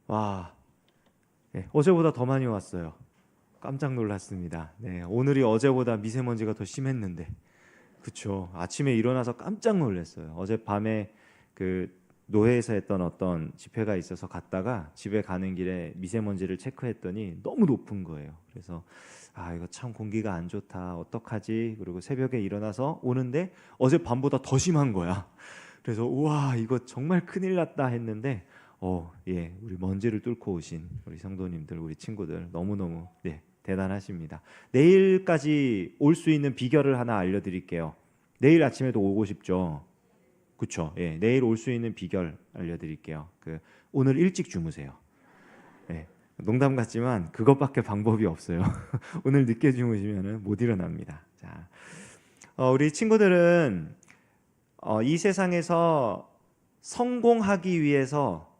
와, 네, 어제보다 더 많이 왔어요. 깜짝 놀랐습니다. 네, 오늘이 어제보다 미세먼지가 더 심했는데, 그쵸. 아침에 일어나서 깜짝 놀랐어요. 어젯밤에 그 노회에서 했던 어떤 집회가 있어서 갔다가 집에 가는 길에 미세먼지를 체크했더니 너무 높은 거예요. 그래서 아, 이거 참 공기가 안 좋다. 어떡하지? 그리고 새벽에 일어나서 오는데 어젯밤보다 더 심한 거야. 그래서 우와, 이거 정말 큰일 났다 했는데 예, 우리 먼지를 뚫고 오신 우리 성도님들, 우리 친구들 너무너무 네, 대단하십니다. 내일까지 올 수 있는 비결을 하나 알려드릴게요. 내일 아침에도 오고 싶죠? 그쵸? 예, 내일 올 수 있는 비결 알려드릴게요. 오늘 일찍 주무세요. 예, 농담 같지만 그것밖에 방법이 없어요. 오늘 늦게 주무시면 못 일어납니다. 자, 우리 친구들은 이 세상에서 성공하기 위해서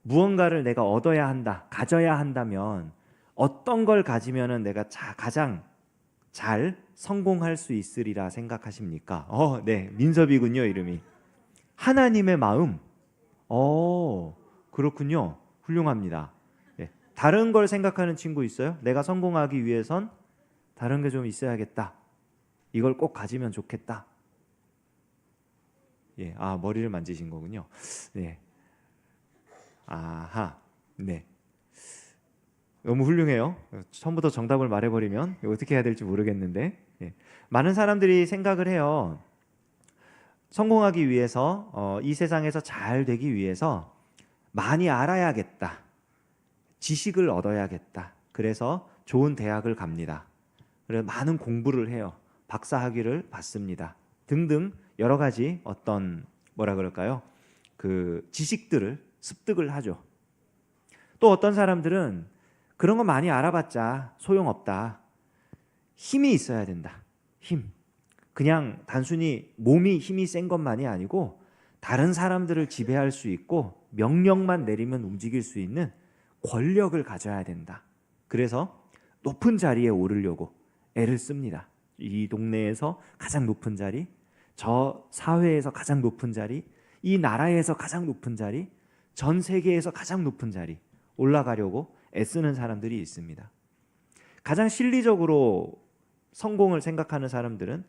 무언가를 내가 얻어야 한다, 가져야 한다면 어떤 걸 가지면은 내가 가장 잘 성공할 수 있으리라 생각하십니까? 네, 민섭이군요, 이름이. 하나님의 마음. 그렇군요. 훌륭합니다. 예, 다른 걸 생각하는 친구 있어요? 내가 성공하기 위해선 다른 게 좀 있어야겠다. 이걸 꼭 가지면 좋겠다. 예, 머리를 만지신 거군요. 네. 아하, 네. 너무 훌륭해요. 처음부터 정답을 말해버리면 어떻게 해야 될지 모르겠는데, 예. 많은 사람들이 생각을 해요. 성공하기 위해서, 이 세상에서 잘 되기 위해서 많이 알아야겠다. 지식을 얻어야겠다. 그래서 좋은 대학을 갑니다. 그래서 많은 공부를 해요. 박사 학위를 받습니다. 등등 여러 가지 어떤 뭐라 그럴까요? 그 지식들을 습득을 하죠. 또 어떤 사람들은 그런 거 많이 알아봤자 소용없다. 힘이 있어야 된다. 힘. 그냥 단순히 몸이 힘이 센 것만이 아니고 다른 사람들을 지배할 수 있고 명령만 내리면 움직일 수 있는 권력을 가져야 된다. 그래서 높은 자리에 오르려고 애를 씁니다. 이 동네에서 가장 높은 자리, 저 사회에서 가장 높은 자리, 이 나라에서 가장 높은 자리, 전 세계에서 가장 높은 자리 올라가려고 애쓰는 사람들이 있습니다. 가장 실리적으로 성공을 생각하는 사람들은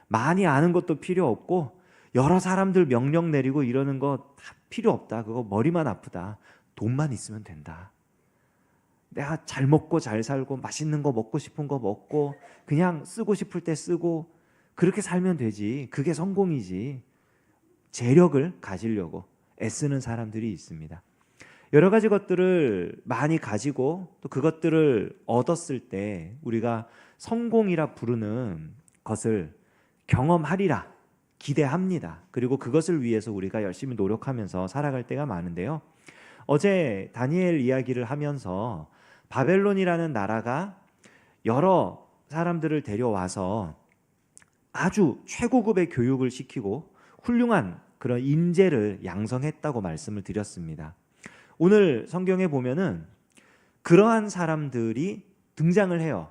많이 아는 것도 필요 없고 여러 사람들 명령 내리고 이러는 거 다 필요 없다. 그거 머리만 아프다. 돈만 있으면 된다. 내가 잘 먹고 잘 살고 맛있는 거 먹고 싶은 거 먹고 그냥 쓰고 싶을 때 쓰고 그렇게 살면 되지. 그게 성공이지. 재력을 가지려고 애쓰는 사람들이 있습니다. 여러 가지 것들을 많이 가지고 또 그것들을 얻었을 때 우리가 성공이라 부르는 것을 경험하리라 기대합니다. 그리고 그것을 위해서 우리가 열심히 노력하면서 살아갈 때가 많은데요. 어제 다니엘 이야기를 하면서 바벨론이라는 나라가 여러 사람들을 데려와서 아주 최고급의 교육을 시키고 훌륭한 그런 인재를 양성했다고 말씀을 드렸습니다. 오늘 성경에 보면은 그러한 사람들이 등장을 해요.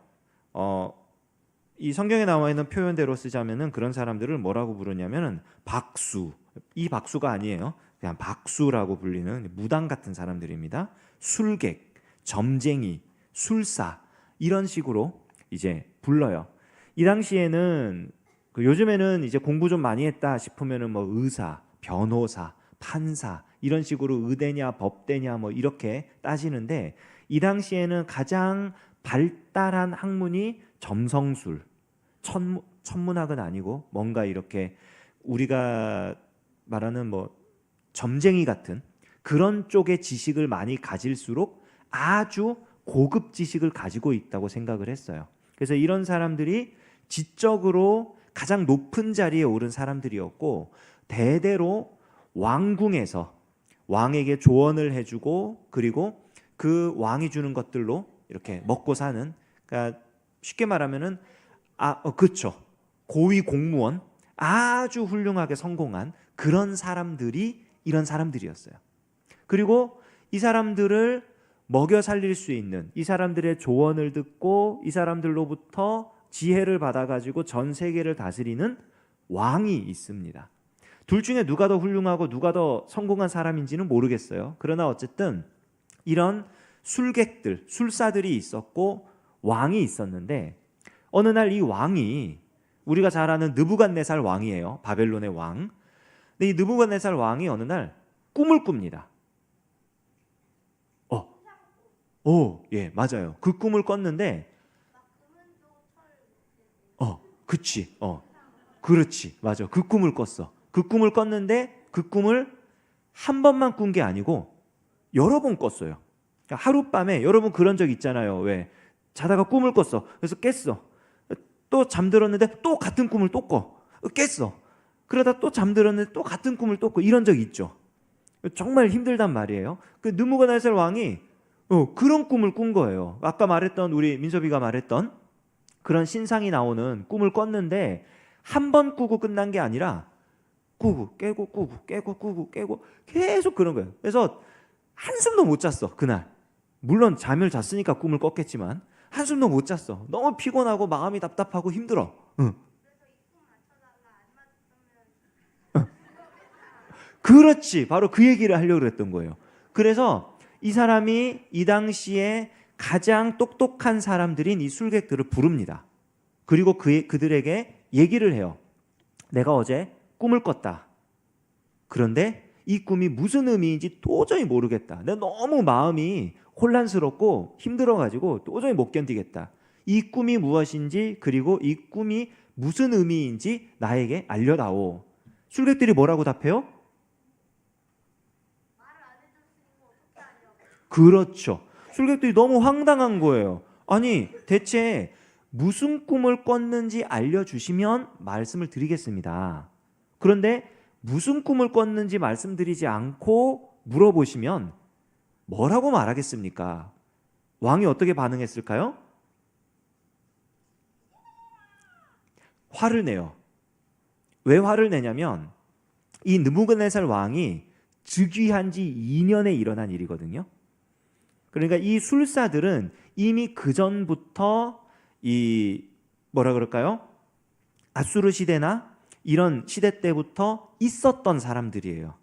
이 성경에 나와 있는 표현대로 쓰자면은 그런 사람들을 뭐라고 부르냐면은 박수. 이 박수가 아니에요. 그냥 박수라고 불리는 무당 같은 사람들입니다. 술객, 점쟁이, 술사 이런 식으로 이제 불러요. 이 당시에는 요즘에는 이제 공부 좀 많이 했다 싶으면은 뭐 의사, 변호사, 판사 이런 식으로 의대냐 법대냐 뭐 이렇게 따지는데 이 당시에는 가장 발달한 학문이 점성술, 천문학은 아니고 뭔가 이렇게 우리가 말하는 뭐 점쟁이 같은 그런 쪽의 지식을 많이 가질수록 아주 고급 지식을 가지고 있다고 생각을 했어요. 그래서 이런 사람들이 지적으로 가장 높은 자리에 오른 사람들이었고 대대로 왕궁에서 왕에게 조언을 해주고 그리고 그 왕이 주는 것들로 이렇게 먹고 사는, 그러니까 쉽게 말하면은 그렇죠. 고위 공무원 아주 훌륭하게 성공한 그런 사람들이 이런 사람들이었어요. 그리고 이 사람들을 먹여 살릴 수 있는 이 사람들의 조언을 듣고 이 사람들로부터 지혜를 받아가지고 전 세계를 다스리는 왕이 있습니다. 둘 중에 누가 더 훌륭하고 누가 더 성공한 사람인지는 모르겠어요. 그러나 어쨌든 이런 술객들, 술사들이 있었고 왕이 있었는데 어느 날 이 왕이 우리가 잘 아는 느부갓네살 왕이에요. 바벨론의 왕. 근데 이 느부갓네살 왕이 어느 날 꿈을 꿉니다. 예, 맞아요. 그 꿈을 꿨는데 그치. 그렇지. 맞아. 그 꿈을 꿨어. 그 꿈을 꿨는데 그 꿈을 한 번만 꾼 게 아니고 여러 번 꿨어요. 그러니까 하룻밤에 여러분 그런 적 있잖아요. 왜? 자다가 꿈을 꿨어. 그래서 깼어. 또 잠들었는데 또 같은 꿈을 또 꿔. 깼어. 그러다 또 잠들었는데 또 같은 꿈을 또 꿔. 이런 적 있죠. 정말 힘들단 말이에요. 그 느부갓네살 왕이 그런 꿈을 꾼 거예요. 아까 말했던 우리 민섭이가 말했던 그런 신상이 나오는 꿈을 꿨는데 한 번 꾸고 끝난 게 아니라 꾸고 깨고 꾸고 깨고 꾸고 깨고 계속 그런 거예요. 그래서 한숨도 못 잤어 그날. 물론 잠을 잤으니까 꿈을 꿨겠지만 한숨도 못 잤어. 너무 피곤하고 마음이 답답하고 힘들어. 그렇지. 바로 그 얘기를 하려고 그랬던 거예요. 그래서 이 사람이 이 당시에 가장 똑똑한 사람들인 이 술객들을 부릅니다. 그리고 그들에게 얘기를 해요. 내가 어제 꿈을 꿨다. 그런데 이 꿈이 무슨 의미인지 도저히 모르겠다. 내가 너무 마음이 혼란스럽고 힘들어가지고 도저히 못 견디겠다. 이 꿈이 무엇인지 그리고 이 꿈이 무슨 의미인지 나에게 알려다오. 술객들이 뭐라고 답해요? 그렇죠. 술객들이 너무 황당한 거예요. 아니 대체 무슨 꿈을 꿨는지 알려주시면 말씀을 드리겠습니다. 그런데 무슨 꿈을 꿨는지 말씀드리지 않고 물어보시면 뭐라고 말하겠습니까? 왕이 어떻게 반응했을까요? 화를 내요. 왜 화를 내냐면 이 느부갓네살 왕이 즉위한 지 2년에 일어난 일이거든요. 그러니까 이 술사들은 이미 그 전부터 이 뭐라 그럴까요? 아수르 시대나 이런 시대 때부터 있었던 사람들이에요.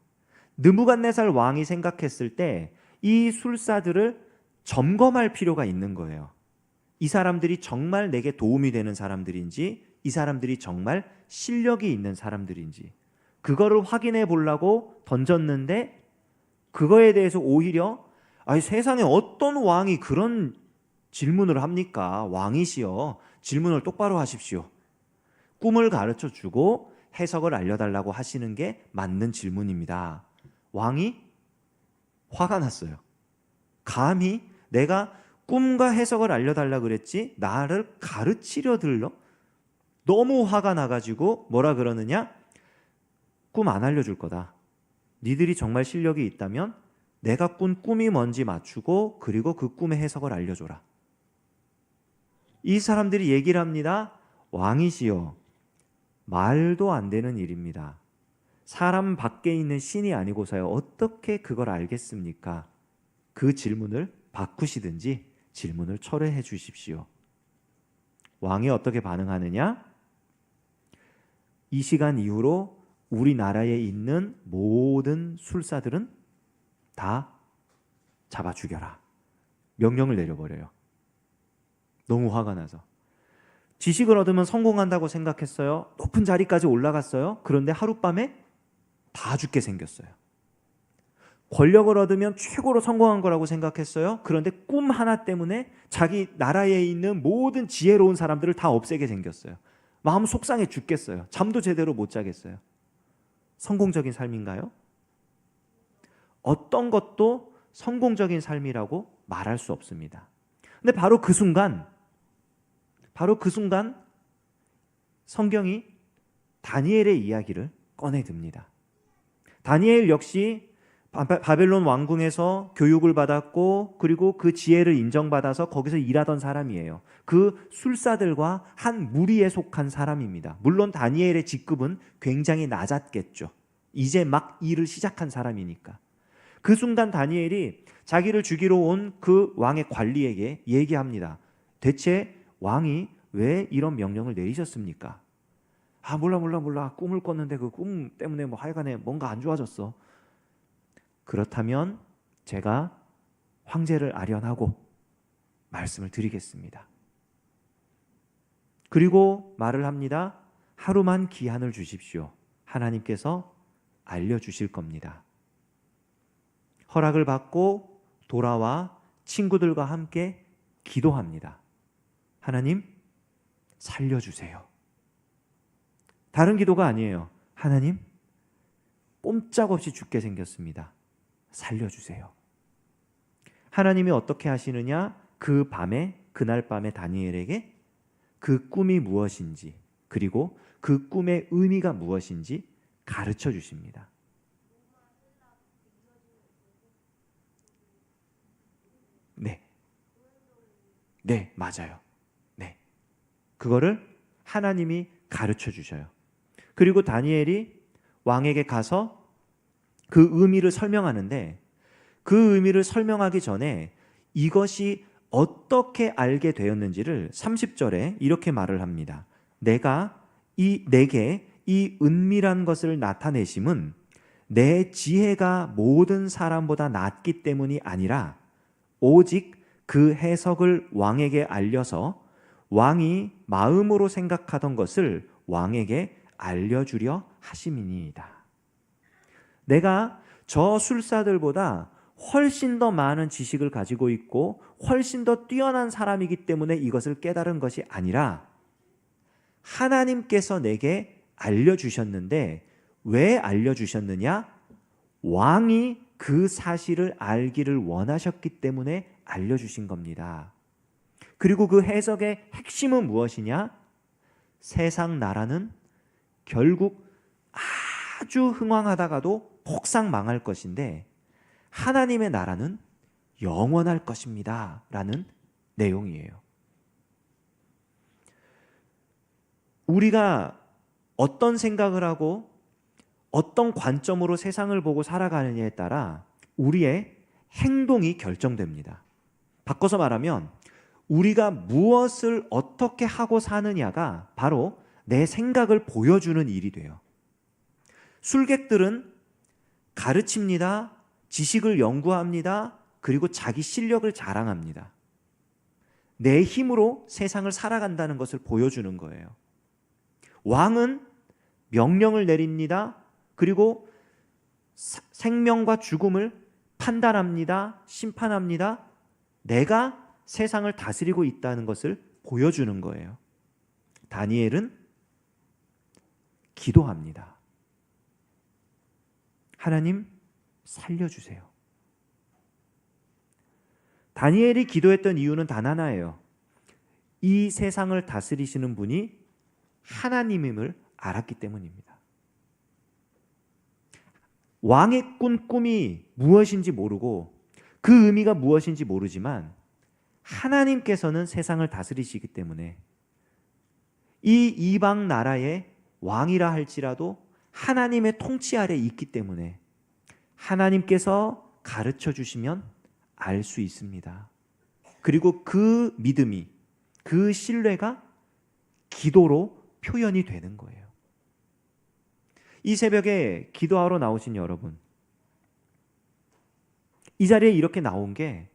느부갓네살 왕이 생각했을 때 이 술사들을 점검할 필요가 있는 거예요. 이 사람들이 정말 내게 도움이 되는 사람들인지, 이 사람들이 정말 실력이 있는 사람들인지, 그거를 확인해 보려고 던졌는데 그거에 대해서 오히려 세상에 어떤 왕이 그런 질문을 합니까? 왕이시여 질문을 똑바로 하십시오. 꿈을 가르쳐 주고 해석을 알려달라고 하시는 게 맞는 질문입니다. 왕이 화가 났어요. 감히 내가 꿈과 해석을 알려달라 그랬지 나를 가르치려 들러? 너무 화가 나가지고 뭐라 그러느냐? 꿈 안 알려줄 거다. 니들이 정말 실력이 있다면 내가 꾼 꿈이 뭔지 맞추고 그리고 그 꿈의 해석을 알려줘라. 이 사람들이 얘기를 합니다. 왕이시여 말도 안 되는 일입니다. 사람 밖에 있는 신이 아니고서야 어떻게 그걸 알겠습니까? 그 질문을 바꾸시든지 질문을 철회해 주십시오. 왕이 어떻게 반응하느냐? 이 시간 이후로 우리나라에 있는 모든 술사들은 다 잡아 죽여라. 명령을 내려버려요. 너무 화가 나서. 지식을 얻으면 성공한다고 생각했어요. 높은 자리까지 올라갔어요. 그런데 하룻밤에 다 죽게 생겼어요. 권력을 얻으면 최고로 성공한 거라고 생각했어요. 그런데 꿈 하나 때문에 자기 나라에 있는 모든 지혜로운 사람들을 다 없애게 생겼어요. 마음 속상해 죽겠어요. 잠도 제대로 못 자겠어요. 성공적인 삶인가요? 어떤 것도 성공적인 삶이라고 말할 수 없습니다. 근데 바로 그 순간 성경이 다니엘의 이야기를 꺼내듭니다. 다니엘 역시 바벨론 왕궁에서 교육을 받았고 그리고 그 지혜를 인정받아서 거기서 일하던 사람이에요. 그 술사들과 한 무리에 속한 사람입니다. 물론 다니엘의 직급은 굉장히 낮았겠죠. 이제 막 일을 시작한 사람이니까. 그 순간 다니엘이 자기를 죽이러 온 그 왕의 관리에게 얘기합니다. 대체 왕이 왜 이런 명령을 내리셨습니까? 몰라. 꿈을 꿨는데 그 꿈 때문에 하여간에 뭔가 안 좋아졌어. 그렇다면 제가 황제를 아련하고 말씀을 드리겠습니다. 그리고 말을 합니다. 하루만 기한을 주십시오. 하나님께서 알려주실 겁니다. 허락을 받고 돌아와 친구들과 함께 기도합니다. 하나님, 살려주세요. 다른 기도가 아니에요. 하나님, 꼼짝없이 죽게 생겼습니다. 살려주세요. 하나님이 어떻게 하시느냐? 그 밤에, 그날 밤에 다니엘에게 그 꿈이 무엇인지, 그리고 그 꿈의 의미가 무엇인지 가르쳐 주십니다. 네, 맞아요. 네. 그거를 하나님이 가르쳐 주셔요. 그리고 다니엘이 왕에게 가서 그 의미를 설명하는데, 그 의미를 설명하기 전에 이것이 어떻게 알게 되었는지를 30절에 이렇게 말을 합니다. 내게 이 은밀한 것을 나타내심은 내 지혜가 모든 사람보다 낫기 때문이 아니라 오직 그 해석을 왕에게 알려서 왕이 마음으로 생각하던 것을 왕에게 알려주려 하심이니이다. 내가 저 술사들보다 훨씬 더 많은 지식을 가지고 있고 훨씬 더 뛰어난 사람이기 때문에 이것을 깨달은 것이 아니라 하나님께서 내게 알려주셨는데, 왜 알려주셨느냐? 왕이 그 사실을 알기를 원하셨기 때문에 알려주신 겁니다. 그리고 그 해석의 핵심은 무엇이냐? 세상 나라는 결국 아주 흥왕하다가도 폭삭 망할 것인데 하나님의 나라는 영원할 것입니다 라는 내용이에요. 우리가 어떤 생각을 하고 어떤 관점으로 세상을 보고 살아가느냐에 따라 우리의 행동이 결정됩니다. 바꿔서 말하면 우리가 무엇을 어떻게 하고 사느냐가 바로 내 생각을 보여주는 일이 돼요. 술객들은 가르칩니다. 지식을 연구합니다. 그리고 자기 실력을 자랑합니다. 내 힘으로 세상을 살아간다는 것을 보여주는 거예요. 왕은 명령을 내립니다. 그리고 생명과 죽음을 판단합니다. 심판합니다. 내가 세상을 다스리고 있다는 것을 보여주는 거예요. 다니엘은 기도합니다. 하나님, 살려주세요. 다니엘이 기도했던 이유는 단 하나예요. 이 세상을 다스리시는 분이 하나님임을 알았기 때문입니다. 왕의 꾼 꿈이 무엇인지 모르고 그 의미가 무엇인지 모르지만 하나님께서는 세상을 다스리시기 때문에 이 이방 나라의 왕이라 할지라도 하나님의 통치 아래 있기 때문에 하나님께서 가르쳐 주시면 알 수 있습니다. 그리고 그 믿음이, 그 신뢰가 기도로 표현이 되는 거예요. 이 새벽에 기도하러 나오신 여러분, 이 자리에 이렇게 나온 게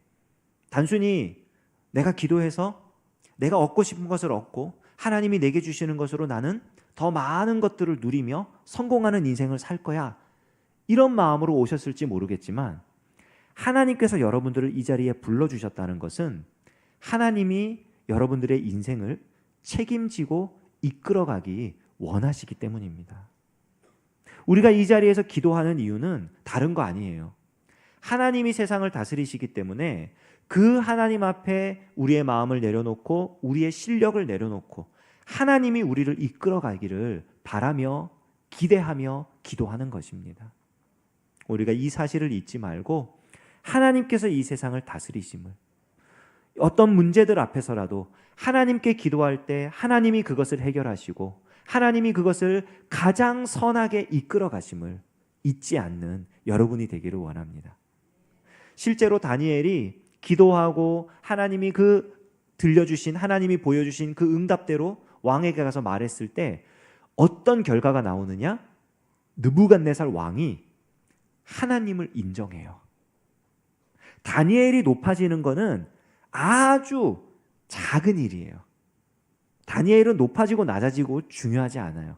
단순히 내가 기도해서 내가 얻고 싶은 것을 얻고 하나님이 내게 주시는 것으로 나는 더 많은 것들을 누리며 성공하는 인생을 살 거야, 이런 마음으로 오셨을지 모르겠지만 하나님께서 여러분들을 이 자리에 불러주셨다는 것은 하나님이 여러분들의 인생을 책임지고 이끌어가기 원하시기 때문입니다. 우리가 이 자리에서 기도하는 이유는 다른 거 아니에요. 하나님이 세상을 다스리시기 때문에 그 하나님 앞에 우리의 마음을 내려놓고 우리의 실력을 내려놓고 하나님이 우리를 이끌어가기를 바라며 기대하며 기도하는 것입니다. 우리가 이 사실을 잊지 말고 하나님께서 이 세상을 다스리심을, 어떤 문제들 앞에서라도 하나님께 기도할 때 하나님이 그것을 해결하시고 하나님이 그것을 가장 선하게 이끌어 가심을 잊지 않는 여러분이 되기를 원합니다. 실제로 다니엘이 기도하고 하나님이 들려주신, 하나님이 보여주신 그 응답대로 왕에게 가서 말했을 때 어떤 결과가 나오느냐? 느부갓네살 왕이 하나님을 인정해요. 다니엘이 높아지는 것은 아주 작은 일이에요. 다니엘은 높아지고 낮아지고 중요하지 않아요.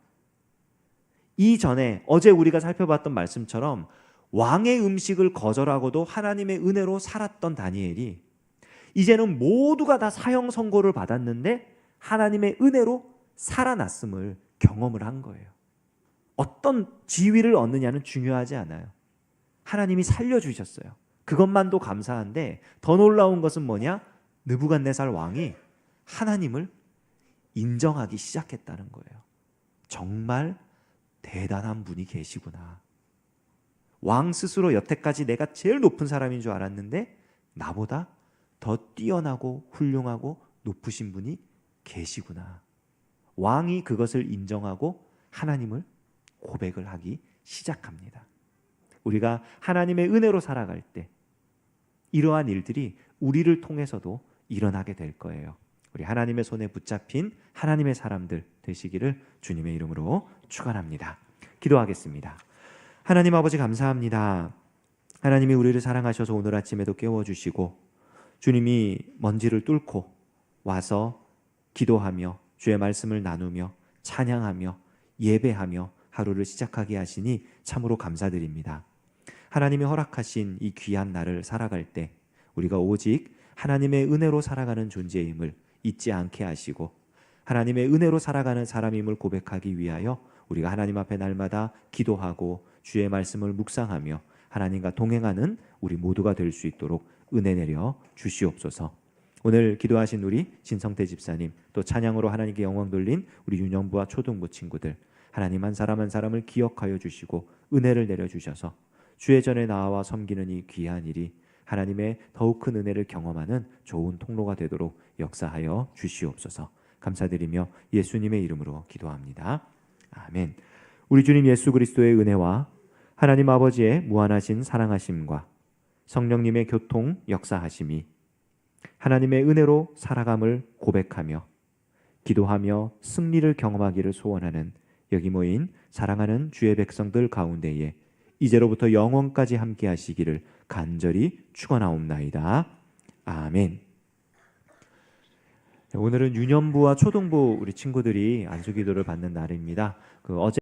이전에 어제 우리가 살펴봤던 말씀처럼 왕의 음식을 거절하고도 하나님의 은혜로 살았던 다니엘이 이제는 모두가 다 사형 선고를 받았는데 하나님의 은혜로 살아났음을 경험을 한 거예요. 어떤 지위를 얻느냐는 중요하지 않아요. 하나님이 살려주셨어요. 그것만도 감사한데 더 놀라운 것은 뭐냐? 느부갓네살 왕이 하나님을 인정하기 시작했다는 거예요. 정말 대단한 분이 계시구나. 왕 스스로 여태까지 내가 제일 높은 사람인 줄 알았는데 나보다 더 뛰어나고 훌륭하고 높으신 분이 계시구나. 왕이 그것을 인정하고 하나님을 고백을 하기 시작합니다. 우리가 하나님의 은혜로 살아갈 때 이러한 일들이 우리를 통해서도 일어나게 될 거예요. 우리 하나님의 손에 붙잡힌 하나님의 사람들 되시기를 주님의 이름으로 축원합니다. 기도하겠습니다. 하나님 아버지 감사합니다. 하나님이 우리를 사랑하셔서 오늘 아침에도 깨워주시고 주님이 먼지를 뚫고 와서 기도하며 주의 말씀을 나누며 찬양하며 예배하며 하루를 시작하게 하시니 참으로 감사드립니다. 하나님이 허락하신 이 귀한 날을 살아갈 때 우리가 오직 하나님의 은혜로 살아가는 존재임을 잊지 않게 하시고 하나님의 은혜로 살아가는 사람임을 고백하기 위하여 우리가 하나님 앞에 날마다 기도하고 주의 말씀을 묵상하며 하나님과 동행하는 우리 모두가 될 수 있도록 은혜 내려 주시옵소서. 오늘 기도하신 우리 신성태 집사님, 또 찬양으로 하나님께 영광 돌린 우리 유년부와 초등부 친구들, 하나님 한 사람 한 사람을 기억하여 주시고 은혜를 내려 주셔서 주의 전에 나와 섬기는 이 귀한 일이 하나님의 더욱 큰 은혜를 경험하는 좋은 통로가 되도록 역사하여 주시옵소서. 감사드리며 예수님의 이름으로 기도합니다. 아멘. 우리 주님 예수 그리스도의 은혜와 하나님 아버지의 무한하신 사랑하심과 성령님의 교통 역사하심이 하나님의 은혜로 살아감을 고백하며 기도하며 승리를 경험하기를 소원하는 여기 모인 사랑하는 주의 백성들 가운데에 이제로부터 영원까지 함께 하시기를 간절히 축원하옵나이다. 아멘. 오늘은 유년부와 초등부 우리 친구들이 안수기도를 받는 날입니다. 어제